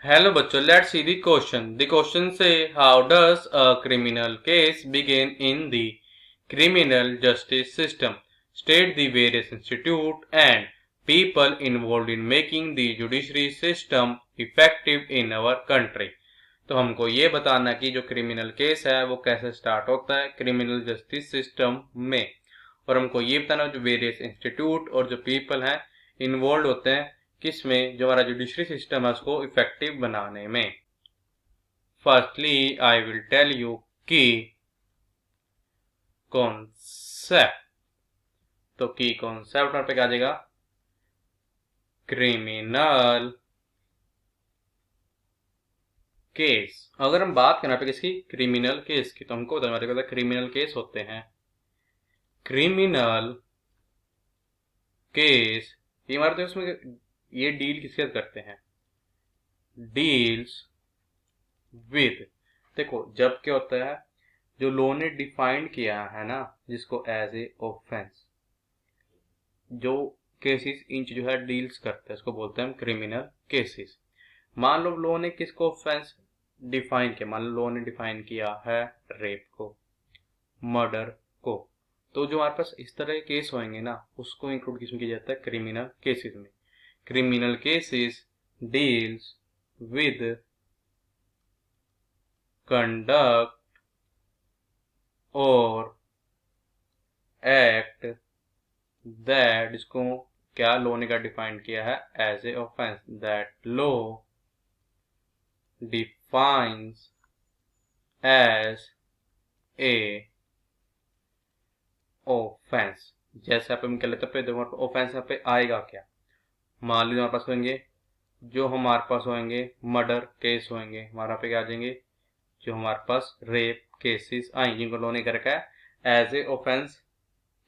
Hello बच्चों, let's see the question. The question says how does a criminal case begin in the criminal justice system? State the various institute and people involve in making the judiciary system effective in our country. तो हमको ये बताना कि जो criminal case है वो कैसे start होता है क्रिमिनल जस्टिस सिस्टम में, और हमको ये बताना जो वेरियस इंस्टीट्यूट और जो पीपल हैं इन्वॉल्व होते हैं किसमें, जो हमारा जुडिशरी सिस्टम है उसको इफेक्टिव बनाने में। Firstly I will tell you key concept. तो की कॉन्सेप्ट पे क्या आ जाएगा? Criminal case. अगर हम बात करें पे किसकी, क्रिमिनल केस की, तो हमको हमारे पास क्रिमिनल केस होते हैं। क्रिमिनल केस ये हमारे उसमें ये डील किसके साथ करते हैं? डील्स विद, देखो जब क्या होता है, जो लॉ ने डिफाइंड किया है ना जिसको एज ए ऑफेंस, जो केसेस इंच जो है डील्स करते हैं उसको बोलते हैं हम क्रिमिनल केसेस। मान लो लॉ ने किसको ऑफेंस डिफाइन किया, मान लो लॉ ने डिफाइन किया है रेप को, मर्डर को, तो जो हमारे पास इस तरह के केस होंगे ना उसको इंक्लूड किसमें किया जाता है? क्रिमिनल केसेस में। Criminal cases deals with conduct और एक्ट दैट, इसको क्या लॉ ने क्या डिफाइन किया है? As a offence. That law defines as a offence. जैसे आप हम कह लेते हैं ऑफेंस यहाँ पे आएगा क्या? मान लीजिए हमारे पास होंगे, जो हमारे पास होंगे मर्डर केस होंगे, हमारा पे क्या आ जाएंगे? जो हमारे पास रेप केसेस आएंगे जिनको लॉ ने कर रखा है एज ए ऑफेंस,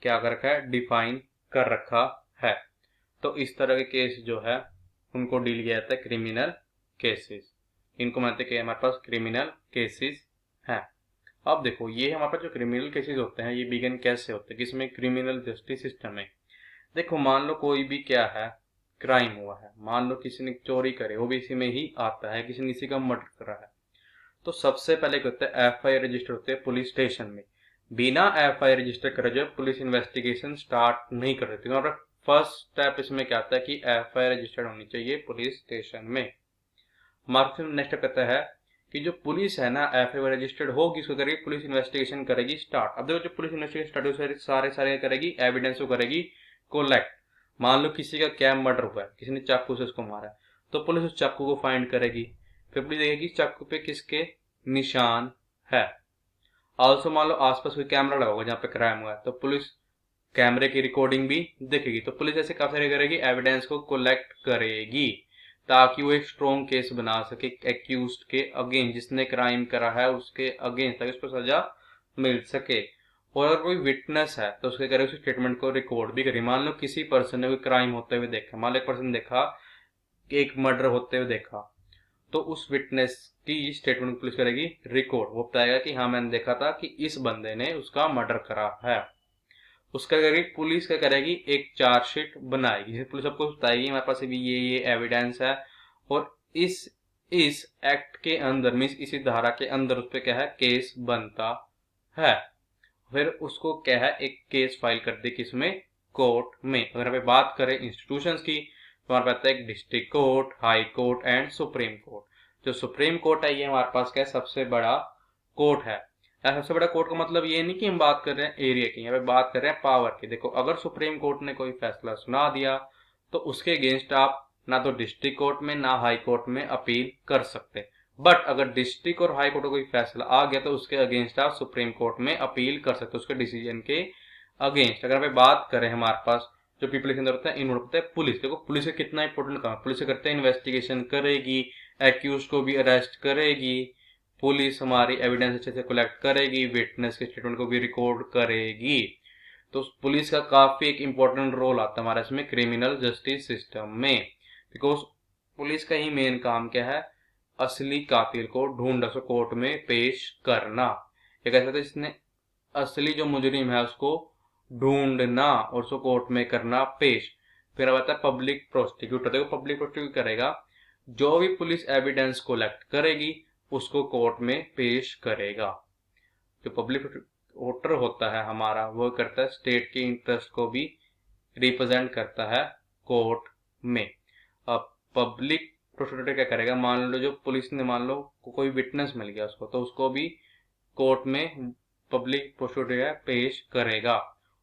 क्या कर रखा है? डिफाइन कर रखा है। तो इस तरह के केस जो है उनको डील किया जाता है क्रिमिनल केसेस। इनको मानते हैं कि हमारे पास क्रिमिनल केसेस हैं। अब देखो ये हमारे पास जो क्रिमिनल केसेस होते हैं ये बिगिन कैसे होते हैं, किसमें? क्रिमिनल जस्टिस सिस्टम में। देखो मान लो कोई भी क्या है, क्राइम हुआ है, मान लो किसी ने चोरी करे, वो भी इसी में ही आता है, किसी ने इसी का मर्डर करा है, तो सबसे पहले क्या होता है? एफआईआर रजिस्टर होते हैं पुलिस स्टेशन में। बिना एफआईआर रजिस्टर करे जो पुलिस इन्वेस्टिगेशन स्टार्ट नहीं कर देती। और फर्स्ट स्टेप इसमें क्या आता है कि एफआईआर रजिस्टर्ड होनी चाहिए पुलिस स्टेशन में। हमारा नेक्स्ट स्टेप कहता है कि जो पुलिस है ना एफआईआर रजिस्टर्ड होगी उसको करेगी पुलिस इन्वेस्टिगेशन करेगी स्टार्ट। अब देखो जो पुलिस इन्वेस्टिगेशन स्टार्ट होगी सारे करेगी, एविडेंस को करेगी कोलेक्ट। मान लो किसी का क्या मर्डर हुआ है, किसी ने चाकू से उसको मारा है, तो पुलिस उस चाकू को फाइंड करेगी। फिर पुलिस देखेगी चाकू पे किसके निशान है। ऑल्सो मान लो आसपास कोई कैमरा लगा होगा जहाँ पे क्राइम हुआ है, तो पुलिस कैमरे की रिकॉर्डिंग भी देखेगी। तो पुलिस ऐसे काफी सारे करेगी, एविडेंस को कलेक्ट करेगी ताकि वो एक स्ट्रॉन्ग केस बना सके एक्यूज्ड के अगेंस्ट, जिसने क्राइम करा है उसके अगेंस्ट, ताकि उसको सजा मिल सके। और अगर कोई विटनेस है तो उसके करे उस स्टेटमेंट को रिकॉर्ड भी करेगी। मान लो किसी पर्सन ने कोई क्राइम होते हुए देखा, मान लो एक पर्सन देखा एक मर्डर होते हुए देखा, तो उस विटनेस की स्टेटमेंट पुलिस करेगी रिकॉर्ड। वो बताएगा कि हाँ मैंने देखा था कि इस बंदे ने उसका मर्डर करा है। उसका करेगी पुलिस, क्या करेगी? एक चार्जशीट बनाएगी, पुलिस सबको बताएगी हमारे पास भी ये एविडेंस है, और इस एक्ट के अंदर मीन्स इसी धारा के अंदर उस पर क्या है? केस बनता है। फिर उसको क्या है? एक केस फाइल कर दी किसमें? कोर्ट में। अगर हमें बात करें इंस्टीट्यूशंस की तो हमारे पास है एक district court, high court and supreme court. जो सुप्रीम कोर्ट है ये हमारे पास क्या है? सबसे बड़ा कोर्ट है। सबसे बड़ा कोर्ट का मतलब ये नहीं कि हम बात कर रहे हैं एरिया की, यहाँ पे बात कर रहे हैं पावर की। देखो अगर सुप्रीम कोर्ट ने कोई फैसला सुना दिया तो उसके अगेंस्ट आप ना तो डिस्ट्रिक्ट कोर्ट में ना हाई कोर्ट में अपील कर सकते, बट अगर डिस्ट्रिक्ट और हाई कोर्ट का कोई फैसला आ गया तो उसके अगेंस्ट आप सुप्रीम कोर्ट में अपील कर सकते हो उसके डिसीजन के अगेंस्ट। अगर हमें बात करें हमारे पास जो पीपल के अंदर होता है इन्वॉल्व होता है पुलिस। देखो पुलिस का कितना इंपॉर्टेंट काम है, पुलिस करते हैं इन्वेस्टिगेशन करेगी, एक्यूज को भी अरेस्ट करेगी, पुलिस हमारी एविडेंस अच्छे से कलेक्ट करेगी, विटनेस के स्टेटमेंट को भी रिकॉर्ड करेगी। तो पुलिस का काफी एक इंपॉर्टेंट रोल आता है हमारा इसमें क्रिमिनल जस्टिस सिस्टम में, बिकॉज पुलिस का ही मेन काम क्या है? असली कातिल को ढूंढना, उसको कोर्ट में पेश करना। एक ऐसा था जिसने असली जो मुजरिम है उसको ढूंढना और उसको कोर्ट में करना पेश। फिर अब आता है पब्लिक प्रोसिक्यूटर। देखो पब्लिक प्रोसिक्यूटर करेगा जो भी पुलिस एविडेंस कोलेक्ट करेगी उसको कोर्ट में पेश करेगा। जो पब्लिक प्रोसिक्यूटर होता है हमारा, वो करता है स्टेट के इंटरेस्ट को भी रिप्रेजेंट करता है कोर्ट में। अब पब्लिक प्रोसिक्यूटर क्या करेगा, मान लो जो पुलिस ने मान लो कोई विटनेस मिल गया उसको, तो उसको भी कोर्ट में पब्लिक प्रोसिक्यूटर पेश करेगा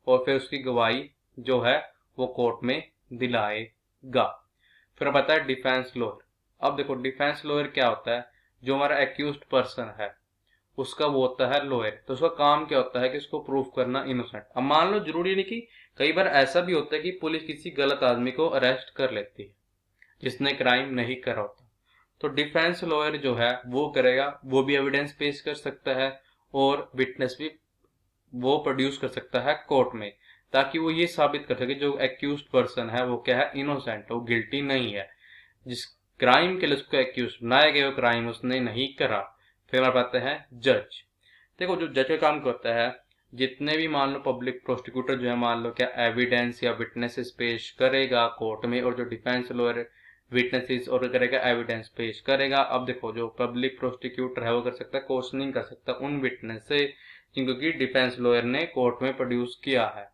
और फिर उसकी गवाही जो है वो कोर्ट में दिलाएगा। फिर अब आता है डिफेंस लॉयर। अब देखो डिफेंस लॉयर क्या होता है, जो हमारा एक्यूज्ड पर्सन है उसका वो होता है लॉयर। तो उसका काम क्या होता है कि उसको प्रूव करना इनोसेंट। अब मान लो जरूरी नहीं कि कई बार ऐसा भी होता है कि पुलिस किसी गलत आदमी को अरेस्ट कर लेती है जिसने क्राइम नहीं करा होता, तो डिफेंस लॉयर जो है वो करेगा, वो भी एविडेंस पेश कर सकता है और विटनेस भी वो प्रोड्यूस कर सकता है कोर्ट में, ताकि वो ये साबित कर सके जो एक्यूज्ड पर्सन है वो क्या है, इनोसेंट, वो गिल्टी नहीं है। जिस क्राइम के लिए उसको एक्यूज बनाया गया वो क्राइम उसने नहीं करा। फिर हमारे पाते हैं जज। देखो जो जज का काम करता है, जितने भी मान लो पब्लिक प्रोसिक्यूटर जो है मान लो क्या एविडेंस या विटनेसेस पेश करेगा कोर्ट में, और जो डिफेंस लॉयर विटनेसेस और करेगा एविडेंस पेश करेगा। अब देखो जो पब्लिक प्रोसिक्यूटर है वो कर सकता है क्वेश्चनिंग कर सकता है उन विटनेस से जिनको कि डिफेंस लॉयर ने कोर्ट में प्रोड्यूस किया है,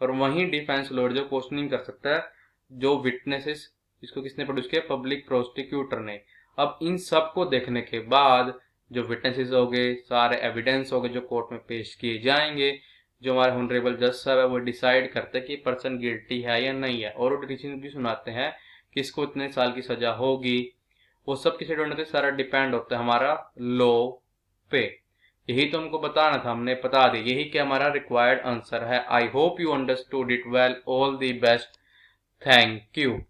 और वहीं डिफेंस लॉयर जो क्वेश्चनिंग कर सकता है जो विटनेसेस इसको किसने प्रोड्यूस किया, पब्लिक प्रोसिक्यूटर ने। अब इन सब को देखने के बाद जो विटनेसेस हो गए, सारे एविडेंस हो गए जो कोर्ट में पेश किए जाएंगे, जो हमारे ऑनरेबल जज साहब है वो डिसाइड करते हैं कि पर्सन गिल्टी है या नहीं है, और वो डिसीजन भी सुनाते हैं कि इसको इतने साल की सजा होगी। वो सब किसे डिपेंड होता है, सारा डिपेंड होता है हमारा लॉ पे। यही तो हमको बताना था, हमने बता दिया, यही क्या हमारा रिक्वायर्ड आंसर है। I hope you understood it well. All the best. Thank you.